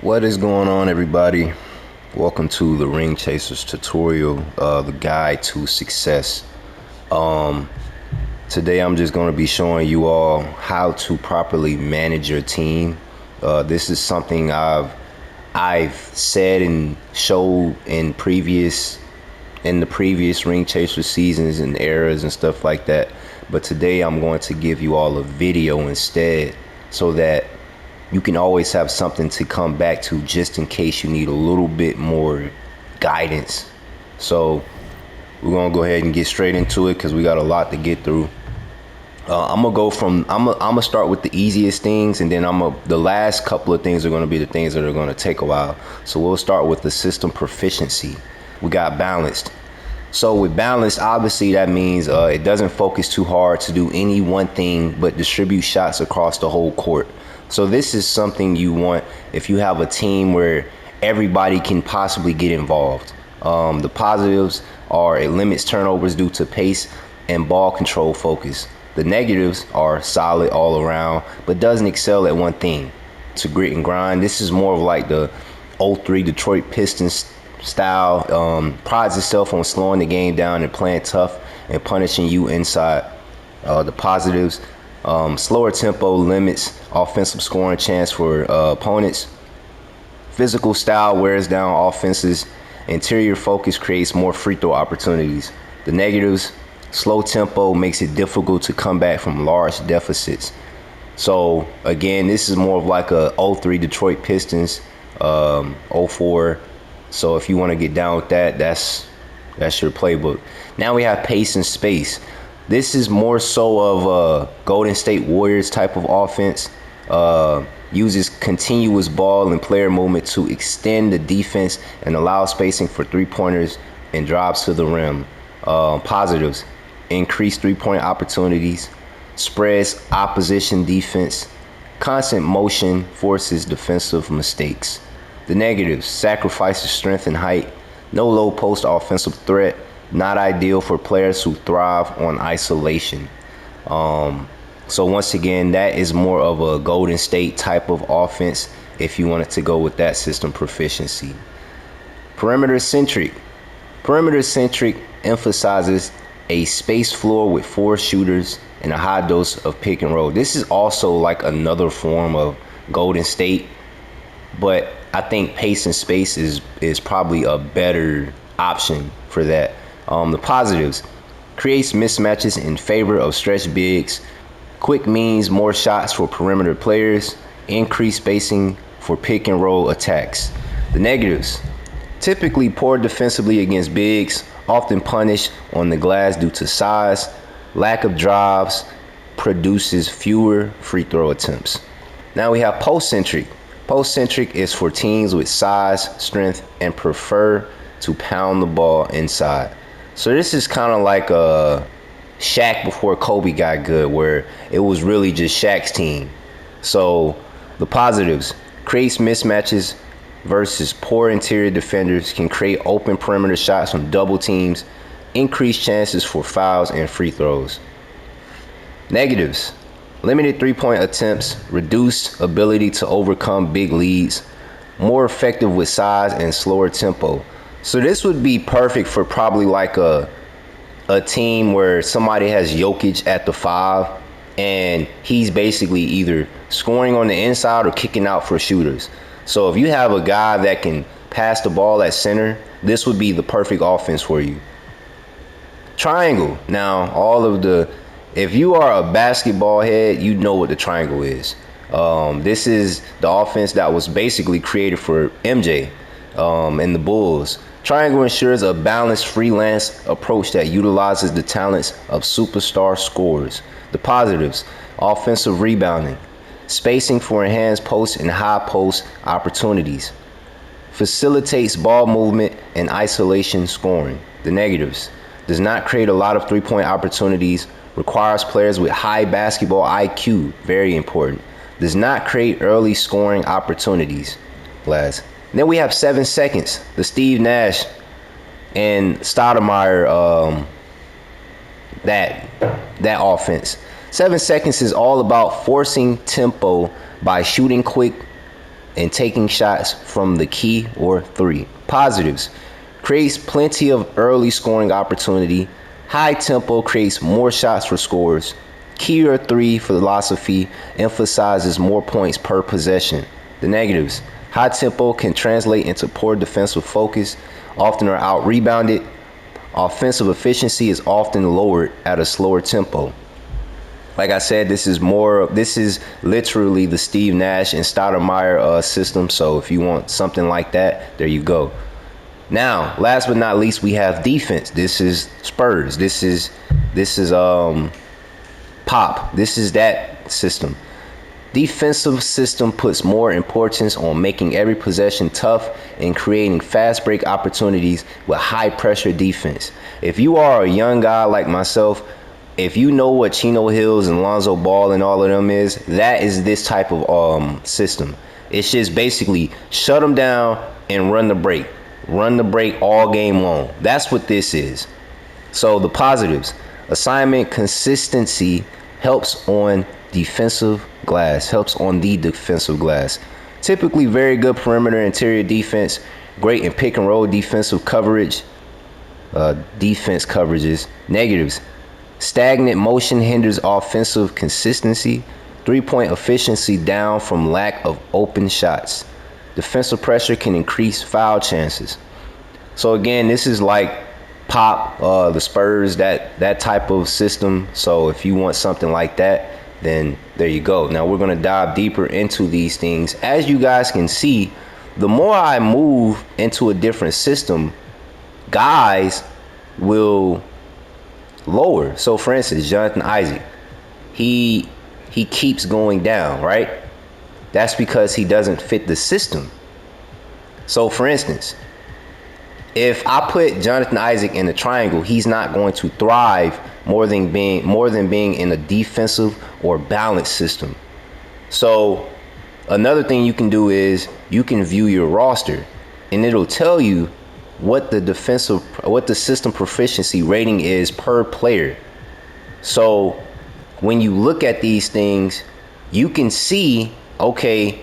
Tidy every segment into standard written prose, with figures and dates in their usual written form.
What is going on, everybody? Welcome to the Ring Chasers tutorial, the guide to success. Today I'm just going to be showing you all how to properly manage your team. This is something I've said and showed in the previous Ring Chaser seasons and eras and stuff like that. But today I'm going to give you all a video instead, so that you can always have something to come back to just in case you need a little bit more guidance. So we're gonna go ahead and get straight into it because we got a lot to get through. I'm gonna start with the easiest things, and then the last couple of things are gonna be the things that are gonna take a while. So we'll start with the system proficiency. We got balanced. So with balanced, obviously that means it doesn't focus too hard to do any one thing, but distribute shots across the whole court. So this is something you want if you have a team where everybody can possibly get involved. The positives are it limits turnovers due to pace and ball control focus. The negatives are solid all around, but doesn't excel at one thing. To grit and grind, this is more of like the 03 Detroit Pistons style. Prides itself on slowing the game down and playing tough and punishing you inside. The positives, slower tempo limits offensive scoring chance for opponents. Physical style wears down offenses. Interior focus creates more free throw opportunities. The negatives, slow tempo makes it difficult to come back from large deficits. So again, this is more of like a 03 Detroit Pistons, 04. So if you want to get down with that, that's your playbook. Now we have pace and space. This is more so of a Golden State Warriors type of offense. Uses continuous ball and player movement to extend the defense and allow spacing for three-pointers and drives to the rim. Positives, increase three-point opportunities, spreads opposition defense, constant motion forces defensive mistakes. The negatives, sacrifices strength and height, no low post offensive threat, not ideal for players who thrive on isolation. So once again, that is more of a Golden State type of offense if you wanted to go with that system proficiency. Perimeter centric. Perimeter centric emphasizes a space floor with 4 shooters and a high dose of pick and roll. This is also like another form of Golden State, but I think pace and space is probably a better option for that. The positives, creates mismatches in favor of stretch bigs. Quick means more shots for perimeter players. Increased spacing for pick and roll attacks. The negatives, typically poor defensively against bigs, often punished on the glass due to size. Lack of drives, produces fewer free throw attempts. Now we have post-centric. Post-centric is for teams with size, strength, and prefer to pound the ball inside. So this is kind of like a Shaq before Kobe got good, where it was really just Shaq's team. So the positives, creates mismatches versus poor interior defenders, can create open perimeter shots from double teams, increase chances for fouls and free throws. Negatives, limited three-point attempts, reduced ability to overcome big leads, more effective with size and slower tempo. So this would be perfect for probably like a team where somebody has Jokic at the 5 and he's basically either scoring on the inside or kicking out for shooters. So if you have a guy that can pass the ball at center, this would be the perfect offense for you. Triangle. Now, if you are a basketball head, you know what the triangle is. This is the offense that was basically created for MJ and the Bulls. Triangle ensures a balanced freelance approach that utilizes the talents of superstar scorers. The positives, offensive rebounding, spacing for enhanced post and high post opportunities, facilitates ball movement and isolation scoring. The negatives, does not create a lot of three-point opportunities, requires players with high basketball IQ, very important, does not create early scoring opportunities. Last. Then we have 7 seconds, the Steve Nash and Stoudemire, that offense. 7 seconds is all about forcing tempo by shooting quick, and taking shots from the key or three. Positives: creates plenty of early scoring opportunity. High tempo creates more shots for scorers. Key or three philosophy emphasizes more points per possession. The negatives: high tempo can translate into poor defensive focus, often are out rebounded. Offensive efficiency is often lowered at a slower tempo. Like I said, this is literally the Steve Nash and Stoudemire system. So if you want something like that, there you go. Now, last but not least, we have defense. This is Spurs. This is Pop. This is that system. Defensive system puts more importance on making every possession tough and creating fast break opportunities with high pressure defense. If you are a young guy like myself, if you know what Chino Hills and Lonzo Ball and all of them is, that is this type of system. It's just basically shut them down and run the break. Run the break all game long. That's what this is. So the positives: assignment consistency helps on defensive glass. Helps on the defensive glass. Typically very good perimeter interior defense. Great in pick and roll defensive coverage. Defense coverages. Negatives: stagnant motion hinders offensive consistency. 3-point efficiency down from lack of open shots. Defensive pressure can increase foul chances. So again, this is like Pop, the Spurs, that type of system. So if you want something like that, then there you go. Now we're going to dive deeper into these things. As you guys can see, the more I move into a different system, guys will lower. So for instance, Jonathan Isaac, he keeps going down, right? That's because he doesn't fit the system. So for instance, if I put Jonathan Isaac in a triangle, he's not going to thrive more than being in a defensive or balanced system. So another thing you can do is you can view your roster, and it'll tell you what the system proficiency rating is per player. So when you look at these things, you can see, okay,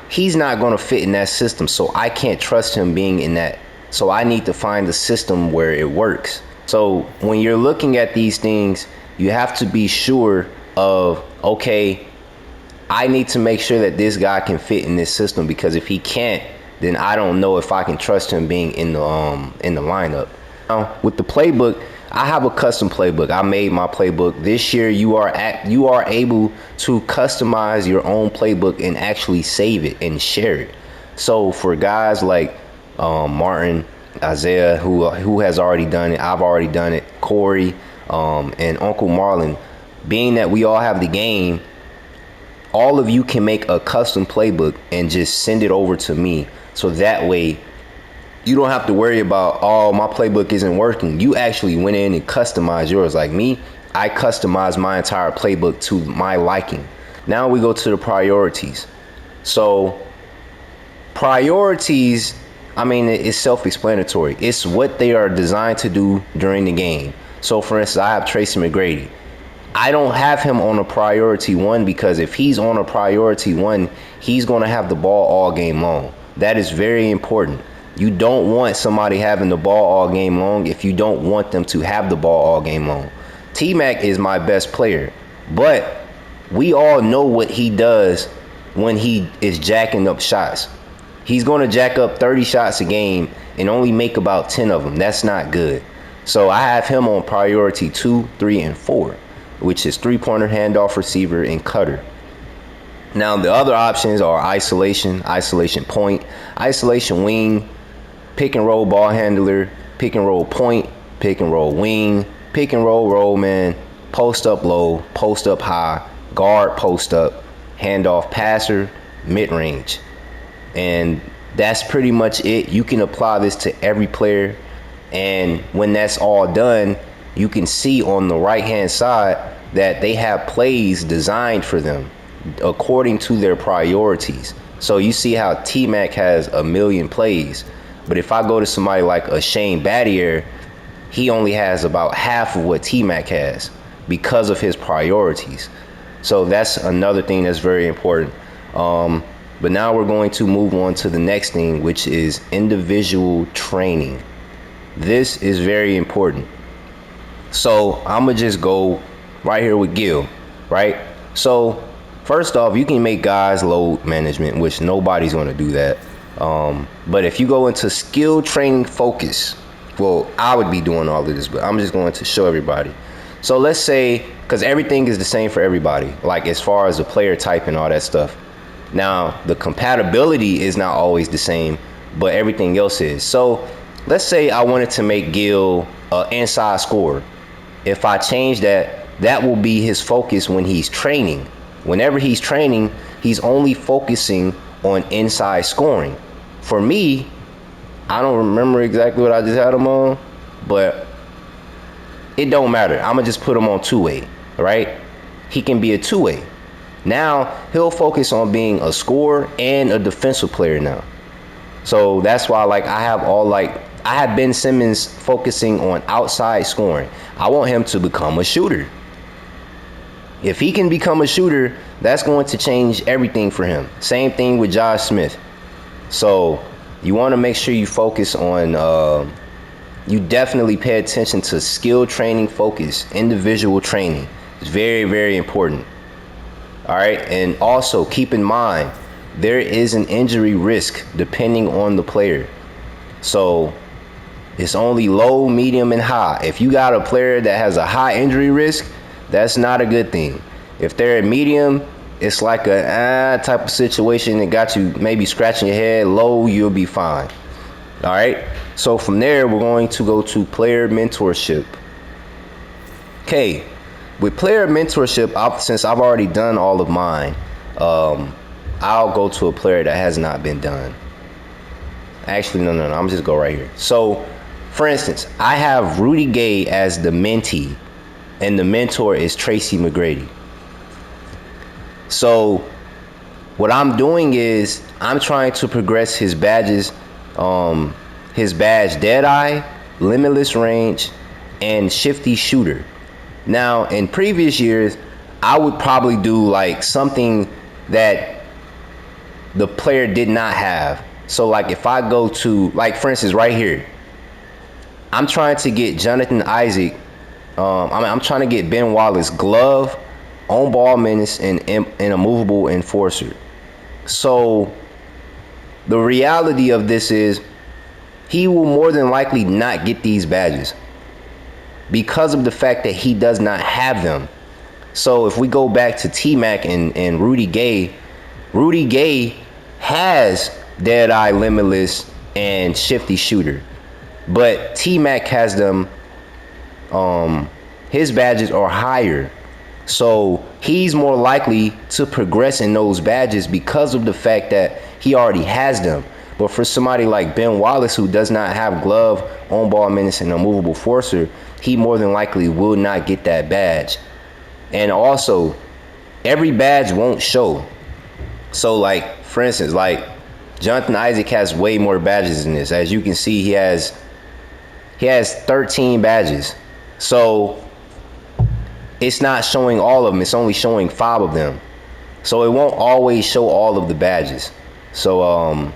he's not going to fit in that system, so I can't trust him being in that. So I need to find the system where it works. So when you're looking at these things, you have to be sure of, okay, I need to make sure that this guy can fit in this system, because if he can't, then I don't know if I can trust him being in the lineup. Now, with the playbook, I have a custom playbook. I made my playbook. This year you are able to customize your own playbook and actually save it and share it. So for guys like Martin, Isaiah, who has already done it, I've already done it, Corey, and Uncle Marlon, being that we all have the game, all of you can make a custom playbook and just send it over to me. So that way you don't have to worry about, oh, my playbook isn't working. You actually went in and customized yours. Like me, I customized my entire playbook to my liking. Now we go to the priorities. So priorities, I mean, it's self-explanatory. It's what they are designed to do during the game. So for instance, I have Tracy McGrady. I don't have him on a priority one, because if he's on a priority one, he's going to have the ball all game long. That is very important. You don't want somebody having the ball all game long if you don't want them to have the ball all game long. T-Mac is my best player, but we all know what he does when he is jacking up shots. He's going to jack up 30 shots a game and only make about 10 of them. That's not good. So I have him on priority 2, 3, and 4, which is three-pointer, handoff, receiver, and cutter. Now the other options are isolation, isolation point, isolation wing, pick and roll ball handler, pick and roll point, pick and roll wing, pick and roll man, post up low, post up high, guard post up, handoff passer, mid range. And that's pretty much it. You can apply this to every player. And when that's all done, you can see on the right hand side that they have plays designed for them according to their priorities. So you see how T-Mac has a million plays. But if I go to somebody like a Shane Battier, he only has about half of what T-Mac has because of his priorities. So that's another thing that's very important. But now we're going to move on to the next thing, which is individual training. This is very important. So I'm gonna just go right here with Gil, right? So first off, you can make guys load management, which nobody's gonna do that. But if you go into skill training focus, well, I would be doing all of this, but I'm just going to show everybody. So let's say, because everything is the same for everybody, like as far as the player type and all that stuff. Now, the compatibility is not always the same, but everything else is. So let's say I wanted to make Gil an inside scorer. If I change that, that will be his focus when he's training. Whenever he's training, he's only focusing on inside scoring. For me, I don't remember exactly what I just had him on, but it don't matter. I'm gonna just put him on two-way, right? He can be a two-way. Now he'll focus on being a scorer and a defensive player now. So that's why, like, I have Ben Simmons focusing on outside scoring. I want him to become a shooter. If he can become a shooter, that's going to change everything for him. Same thing with Josh Smith. So you want to make sure you focus on, you definitely pay attention to skill training focus, individual training. It's very, very important. All right. And also keep in mind, there is an injury risk depending on the player. So it's only low, medium, and high. If you got a player that has a high injury risk, that's not a good thing. If they're at medium, it's like a type of situation that got you maybe scratching your head. Low, you'll be fine. All right. So from there, we're going to go to player mentorship. Okay. With player mentorship, since I've already done all of mine, I'll go to a player that has not been done. Actually, no. I'm just go right here. So, for instance, I have Rudy Gay as the mentee, and the mentor is Tracy McGrady. So, what I'm doing is I'm trying to progress his badges, his badge Deadeye, Limitless Range, and Shifty Shooter. Now, in previous years, I would probably do like something that the player did not have. So like if I go to, like for instance, right here, I'm trying to get Jonathan Isaac. I'm trying to get Ben Wallace glove, on ball menace, and a movable enforcer. So the reality of this is he will more than likely not get these badges because of the fact that he does not have them. So if we go back to T-Mac and Rudy Gay has Deadeye, Limitless, and Shifty Shooter. But T-Mac has them, his badges are higher. So he's more likely to progress in those badges because of the fact that he already has them. But for somebody like Ben Wallace, who does not have glove, on ball menace, and a movable forcer, he more than likely will not get that badge. And also, every badge won't show. So like, for instance, like Jonathan Isaac has way more badges than this. As you can see, he has 13 badges. So it's not showing all of them. It's only showing 5 of them. So it won't always show all of the badges. So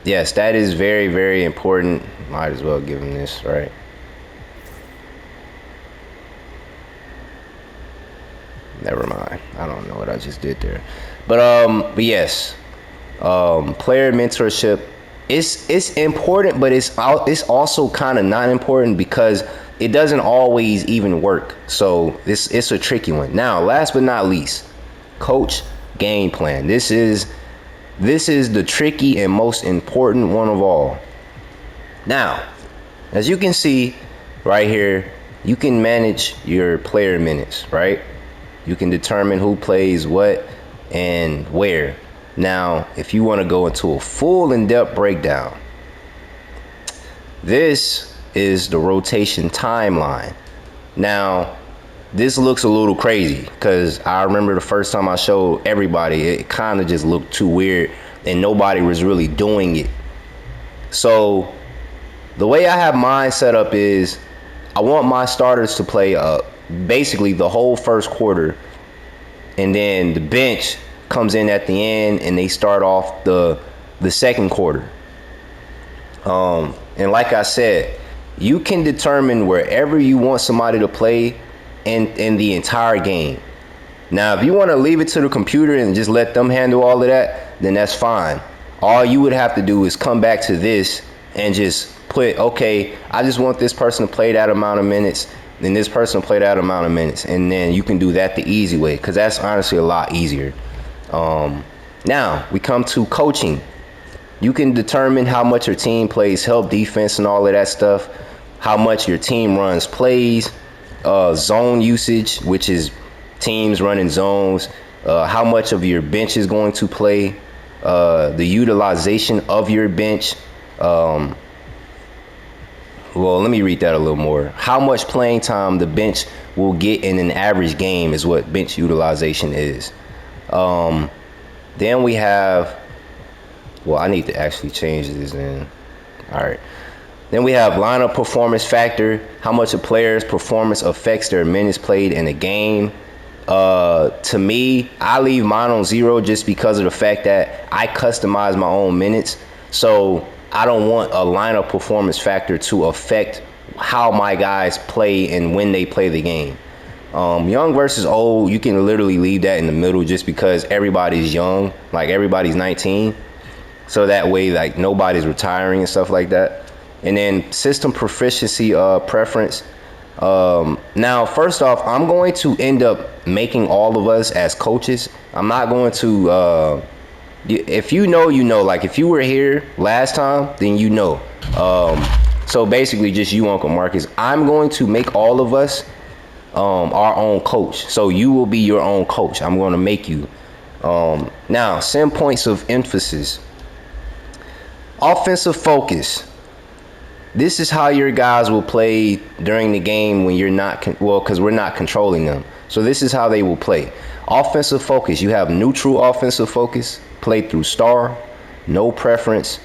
yes, that is very, very important. Might as well give him this, right? Never mind. I don't know what I just did there. But yes, player mentorship it's important, but it's also kind of not important because it doesn't always even work. So it's a tricky one. Now, last but not least, coach game plan. This is the tricky and most important one of all. Now, as you can see right here, you can manage your player minutes, right? You can determine who plays what and where. Now, if you want to go into a full in-depth breakdown, this is the rotation timeline. Now, this looks a little crazy because I remember the first time I showed everybody, it kind of just looked too weird and nobody was really doing it. So the way I have mine set up is I want my starters to play basically the whole first quarter, and then the bench comes in at the end and they start off the second quarter. And like I said, you can determine wherever you want somebody to play in the entire game. Now, if you want to leave it to the computer and just let them handle all of that, then that's fine. All you would have to do is come back to this and just put, okay, I just want this person to play that amount of minutes, then this person to play that amount of minutes, and then you can do that the easy way, because that's honestly a lot easier. Now, we come to coaching. You can determine how much your team plays help defense and all of that stuff, how much your team runs plays, zone usage, which is teams running zones, how much of your bench is going to play, the utilization of your bench. Well, let me read that a little more. How much playing time the bench will get in an average game is what bench utilization is. Then we have, well, I need to actually change this in. All right. Then we have lineup performance factor, how much a player's performance affects their minutes played in a game. To me, I leave mine on 0 just because of the fact that I customize my own minutes. So I don't want a lineup performance factor to affect how my guys play and when they play the game. Young versus old, you can literally leave that in the middle just because everybody's young, like everybody's 19. So that way, like, nobody's retiring and stuff like that. And then system proficiency preference. Now, first off, I'm going to end up making all of us as coaches. I'm not going to, if you know, you know. Like, if you were here last time, then you know. So basically just you, Uncle Marcus. I'm going to make all of us our own coach. So you will be your own coach. I'm going to make you. Now, 10 points of emphasis. Offensive focus. This is how your guys will play during the game when you're not, because we're not controlling them. So this is how they will play. Offensive focus. You have neutral offensive focus, play through star, no preference,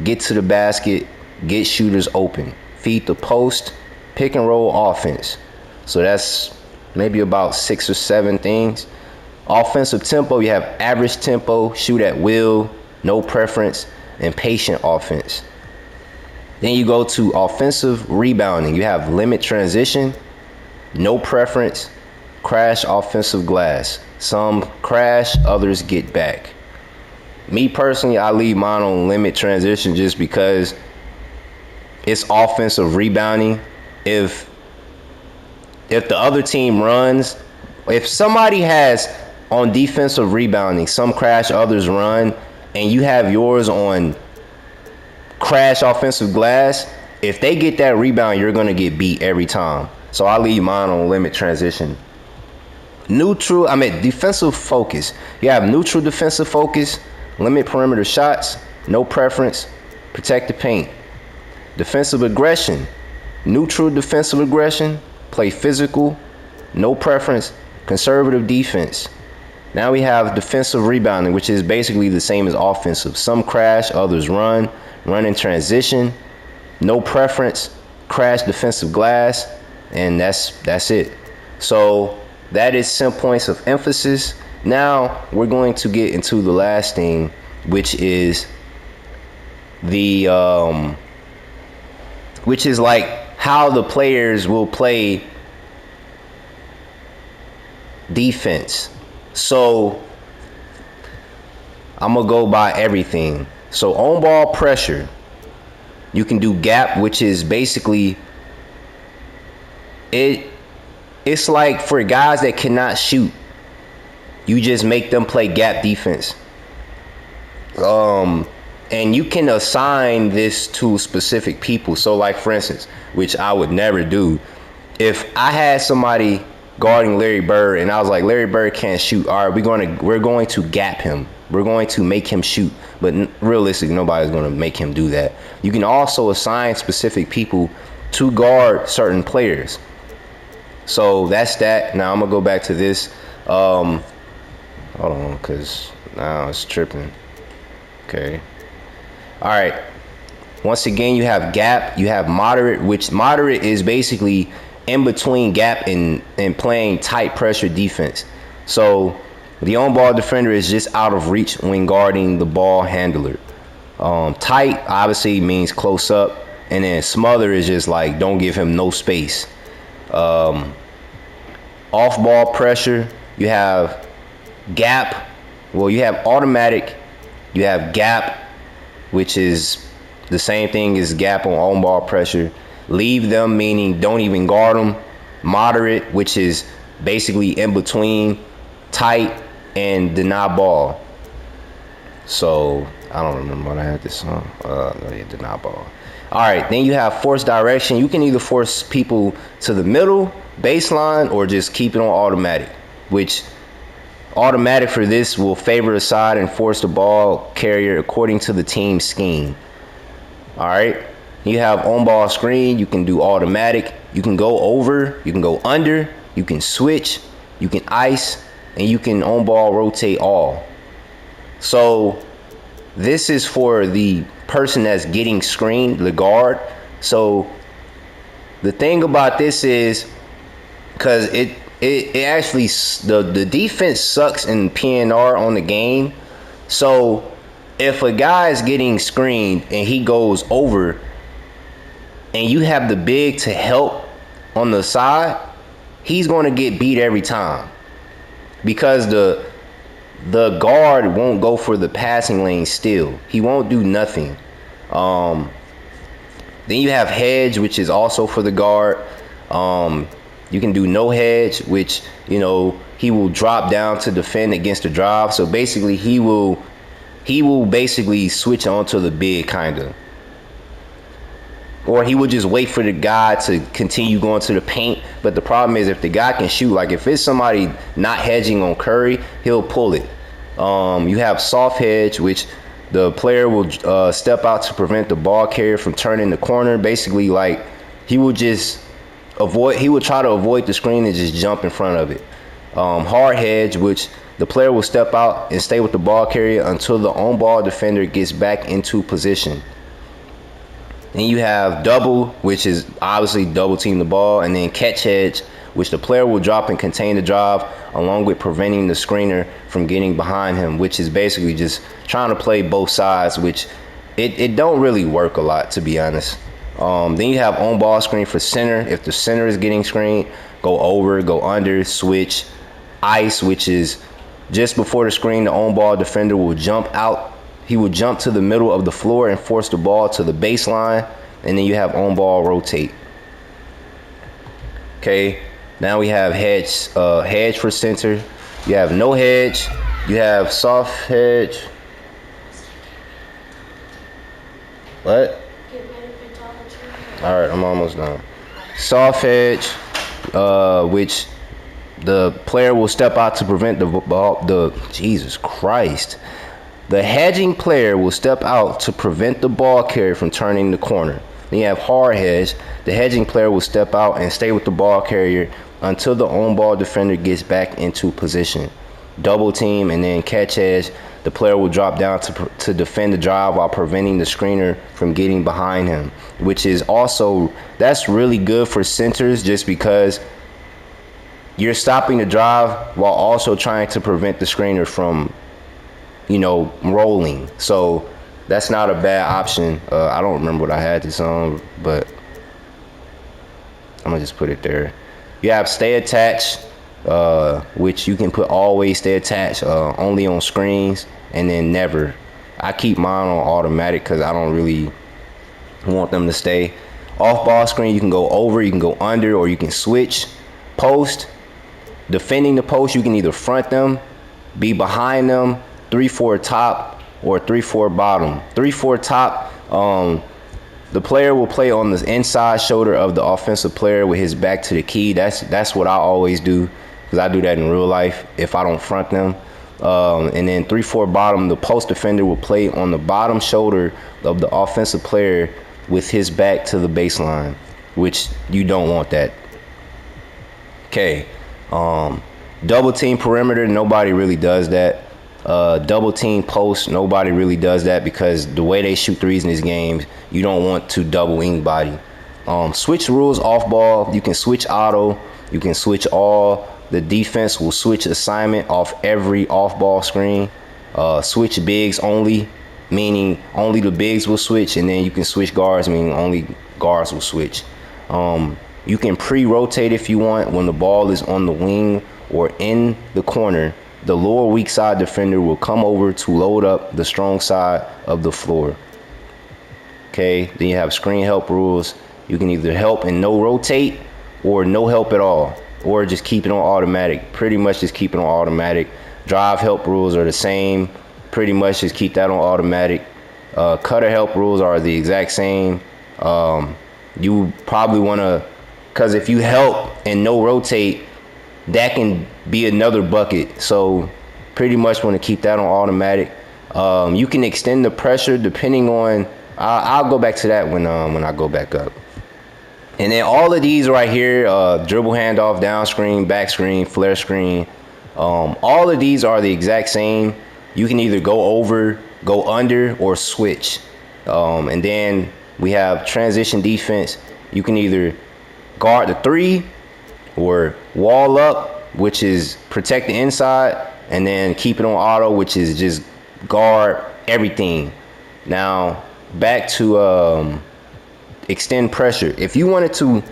get to the basket, get shooters open, feed the post, pick and roll offense. So that's maybe about 6 or 7 things. Offensive tempo, you have average tempo, shoot at will, no preference, and patient offense. Then you go to offensive rebounding. You have limit transition, no preference, crash offensive glass. Some crash, others get back. Me personally, I leave mine on limit transition just because it's offensive rebounding. If the other team runs, if somebody has on defensive rebounding, some crash, others run, and you have yours on crash offensive glass, if they get that rebound, you're going to get beat every time. So I leave mine on limit transition. Defensive focus. You have neutral defensive focus, limit perimeter shots, no preference, protect the paint. Defensive aggression. Neutral defensive aggression, play physical, no preference, conservative defense. Now we have defensive rebounding, which is basically the same as offensive. Some crash, others run in transition, no preference, crash defensive glass, and that's it. So that is some points of emphasis. Now we're going to get into the last thing, which is like how the players will play defense. So I'm gonna go by everything. So on ball pressure, you can do gap, which is basically it's like for guys that cannot shoot, you just make them play gap defense. And you can assign this to specific people. So like, for instance, which I would never do, if I had somebody guarding Larry Bird and I was like, Larry Bird can't shoot, all right, we're going to gap him, we're going to make him shoot. But realistically, nobody's going to make him do that. You can also assign specific people to guard certain players. So that's that. Now I'm gonna go back to this. Hold on, because now it's tripping. Okay. All right. Once again, you have gap, you have moderate, which moderate is basically in between gap and playing tight pressure defense. So The on-ball defender is just out of reach when guarding the ball handler. Tight obviously means close up, and then smother is just like don't give him no space. Off-ball pressure, you have gap. Well, you have automatic, you have gap, which is the same thing as gap on ball pressure. Leave them, meaning don't even guard them. Moderate, which is basically in between tight and deny ball. So I don't remember what I had this on. Deny ball. All right, then you have force direction. You can either force people to the middle, baseline, or just keep it on automatic, which automatic for this will favor a side and force the ball carrier according to the team scheme. All right, you have on ball screen. You can do automatic. You can go over. You can go under. You can switch. You can ice, and you can on ball rotate all. So this is for the person that's getting screened, the guard. So the thing about this is, because it actually, the defense sucks in PNR on the game. So if a guy is getting screened and he goes over and you have the big to help on the side, he's going to get beat every time, because the guard won't go for the passing lane still. He won't do nothing. Then you have hedge, which is also for the guard. You can do no hedge, which, you know, he will drop down to defend against the drive. So basically he will basically switch onto the big, kind of. Or he would just wait for the guy to continue going to the paint. But the problem is, if the guy can shoot, like if it's somebody not hedging on Curry, he'll pull it. You have soft hedge, which the player will step out to prevent the ball carrier from turning the corner. Basically, like he will just he would try to avoid the screen and just jump in front of it. Hard hedge, which the player will step out and stay with the ball carrier until the on-ball defender gets back into position. Then you have double, which is obviously double team the ball, and then catch hedge, which the player will drop and contain the drive along with preventing the screener from getting behind him, which is basically just trying to play both sides, which it don't really work a lot, to be honest. Then you have on ball screen for center. If the center is getting screened, go over, go under, switch. Ice, which is just before the screen, the on ball defender will jump out. He will jump to the middle of the floor and force the ball to the baseline. And then you have on ball rotate. Okay, now we have hedge for center. You have no hedge. You have soft hedge. What? All right, I'm almost done. Soft hedge, which the player will step out to prevent the ball. Jesus Christ. The hedging player will step out to prevent the ball carrier from turning the corner. Then you have hard hedge. The hedging player will step out and stay with the ball carrier until the on-ball defender gets back into position. Double team, and then catch hedge. The player will drop down to defend the drive while preventing the screener from getting behind him, which is also, that's really good for centers, just because you're stopping the drive while also trying to prevent the screener from, you know, rolling. So that's not a bad option. I don't remember what I had this on, but I'm gonna just put it there. You have stay attached, which you can put always stay attached, only on screens, and then never. I keep mine on automatic because I don't really want them to stay. Off ball screen, you can go over, you can go under, or you can switch. Post, defending the post, you can either front them, be behind them, 3-4 top, or 3-4 bottom. 3-4 top, the player will play on the inside shoulder of the offensive player with his back to the key. That's what I always do, because I do that in real life if I don't front them. And then 3-4 bottom, the post defender will play on the bottom shoulder of the offensive player with his back to the baseline, which you don't want that. Okay. Double team perimeter, nobody really does that. Double team post, nobody really does that, because the way they shoot threes in these games, you don't want to double anybody. Switch rules off ball, you can switch auto, you can switch all, the defense will switch assignment off every off-ball screen. Switch bigs only, meaning only the bigs will switch, and then you can switch guards, meaning only guards will switch. You can pre-rotate if you want. When the ball is on the wing or in the corner, the lower weak side defender will come over to load up the strong side of the floor. Okay, then you have screen help rules. You can either help and no rotate, or no help at all, or just keep it on automatic. Pretty much just keep it on automatic. Drive help rules are the same. Pretty much just keep that on automatic. Cutter help rules are the exact same. You probably want to, because if you help and no rotate, that can be another bucket. So pretty much want to keep that on automatic. You can extend the pressure depending on, I'll go back to that when I go back up. And then all of these right here, dribble handoff, down screen, back screen, flare screen, all of these are the exact same. You can either go over, go under, or switch. And then we have transition defense. You can either guard the 3 or wall up, which is protect the inside, and then keep it on auto, which is just guard everything. Now back to extend pressure. If you wanted to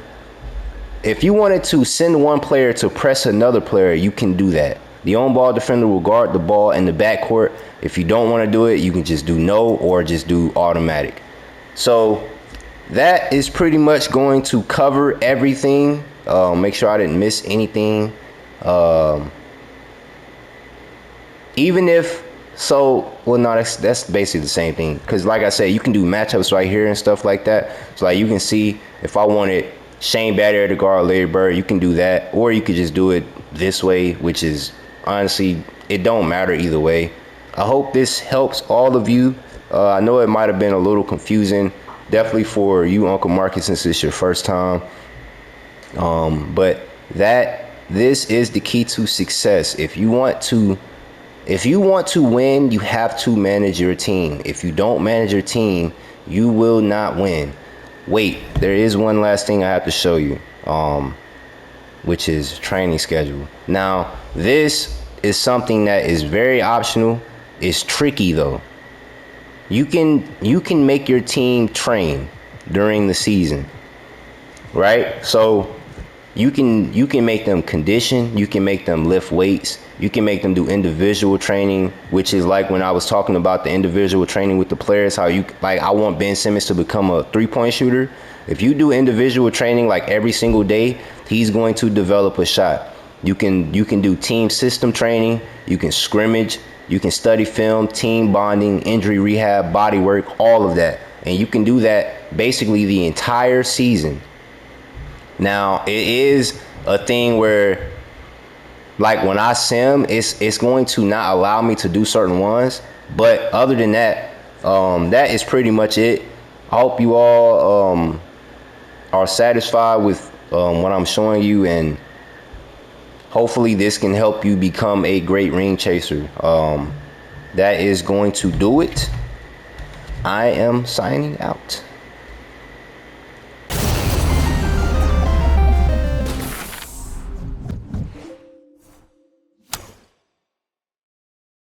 send one player to press another player, you can do that. The on-ball defender will guard the ball in the backcourt. If you don't want to do it, you can just do no, or just do automatic. So that is pretty much going to cover everything. Make sure I didn't miss anything. Even if so, well, no, that's basically the same thing. Because like I said, you can do matchups right here and stuff like that. So like you can see, if I wanted Shane Battier to guard Larry Bird, you can do that. Or you could just do it this way, which is honestly, it don't matter either way. I hope this helps all of you. I know it might have been a little confusing, definitely for you, Uncle Marcus, since it's your first time. But this is the key to success. If you want to win, you have to manage your team. If you don't manage your team, you will not win. Wait, there is one last thing I have to show you, which is training schedule. Now, this is something that is very optional. It's tricky though. You can make your team train during the season, right? So you can make them condition, you can make them lift weights, you can make them do individual training, which is like when I was talking about the individual training with the players, how you, like, I want Ben Simmons to become a 3-point shooter. If you do individual training like every single day, he's going to develop a shot. You can do team system training, you can scrimmage, you can study film, team bonding, injury rehab, body work, all of that. And you can do that basically the entire season. Now, it is a thing where, like, when I sim, it's going to not allow me to do certain ones. But other than that, that is pretty much it. I hope you all are satisfied with what I'm showing you, and hopefully this can help you become a great ring chaser. That is going to do it. I am signing out.